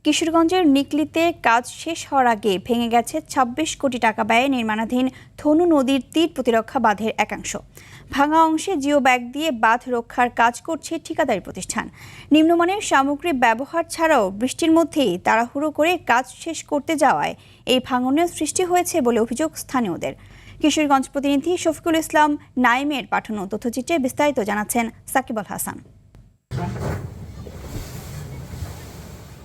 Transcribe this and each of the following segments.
কিশোরগঞ্জের নিকলিতে কাজ শেষ হওয়ার আগে ভেঙে গেছে ২৬ কোটি টাকা ব্যয়ে নির্মাণাধীন ধনু নদীর তীর প্রতিরক্ষা বাঁধের একাংশ। ভাঙা অংশে জিও ব্যাগ দিয়ে বাঁধ রক্ষার কাজ করছে ঠিকাদারি প্রতিষ্ঠান। নিম্নমানের সামগ্রী ব্যবহার ছাড়াও বৃষ্টির মধ্যেই তাড়াহুড়ো করে কাজ শেষ করতে যাওয়ায় এই ভাঙনের সৃষ্টি হয়েছে বলে অভিযোগ স্থানীয়দের। কিশোরগঞ্জ প্রতিনিধি শফিকুল ইসলাম নাইমের পাঠানো তথ্যচিত্রে বিস্তারিত জানাচ্ছেন সাকিব আল হাসান।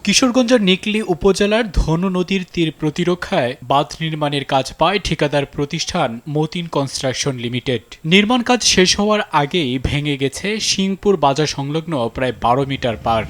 কিশোরগঞ্জের নিকলী উপজেলার ধনু নদীর তীর প্রতিরক্ষায় বাঁধ নির্মাণের কাজ পায় ঠিকাদার প্রতিষ্ঠান মতিন কনস্ট্রাকশন লিমিটেড। নির্মাণ কাজ শেষ হওয়ার আগেই ভেঙে গেছে সিংপুর বাজার সংলগ্ন প্রায় ১২ মিটার পাড়।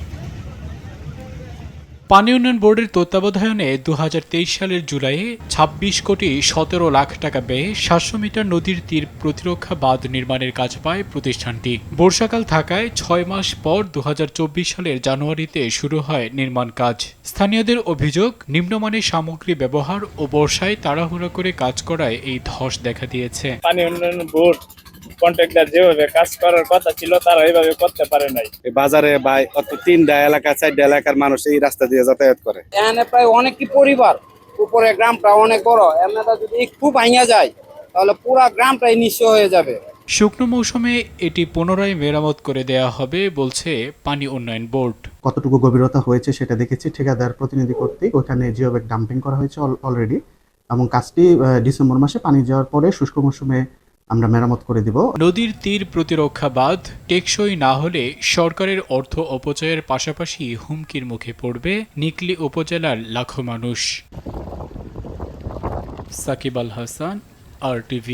পানি উন্নয়ন বোর্ডের তত্ত্বাবধানে ২০২৩ সালের জুলাইয়ে ২৬ কোটি ১৭ লাখ টাকা ব্যয়ে ৭০০ মিটার নদীর তীর প্রতিরক্ষা বাঁধ নির্মাণের কাজ পায় প্রতিষ্ঠানটি। বর্ষাকাল থাকায় ৬ মাস পর ২০২৪ সালের জানুয়ারিতে শুরু হয় নির্মাণ কাজ। স্থানীয়দের অভিযোগ, নিম্নমানের সামগ্রী ব্যবহার ও বর্ষায় তাড়াহুড়ো করে কাজ করায় এই ধস দেখা দিয়েছে। পানি উন্নয়ন বোর্ড কন্ট্রাক্টর যেভাবে কাজ করার কথা ছিল তারা এইভাবে করতে পারে নাই। বাজারে বা অত ৩টা এলাকা ৪টা এলাকার মানুষ এই রাস্তা দিয়ে যাতায়াত করে। এখানে প্রায় অনেকটি পরিবার, উপরে গ্রামটা অনেক বড়, এমনিটা যদি একটু ভাঙা যায় তাহলে পুরো গ্রামটাই নিঃস্ব হয়ে যাবে। শুকনো মৌসুমে এটি পুনরায় মেরামত করে দেয়া হবে বলছে পানি উন্নয়ন বোর্ড। কতটুকু গভীরতা হয়েছে সেটা দেখেছি ঠিকাদার প্রতিনিধি কর্তৃক। ওখানে জিও ব্যাগ ডাম্পিং করা হয়েছে অলরেডি, এবং কাজটি ডিসেম্বর মাসে পানি যাওয়ার পরে শুষ্ক মৌসুমে আমরা মেরামত করে দিব। নদীর তীর প্রতিরক্ষা বাঁধ টেকসই না হলে সরকারের অর্থ অপচয়ের পাশাপাশি হুমকির মুখে পড়বে নিকলী উপজেলার লাখো মানুষ। সাকিব আল হাসান, RTV।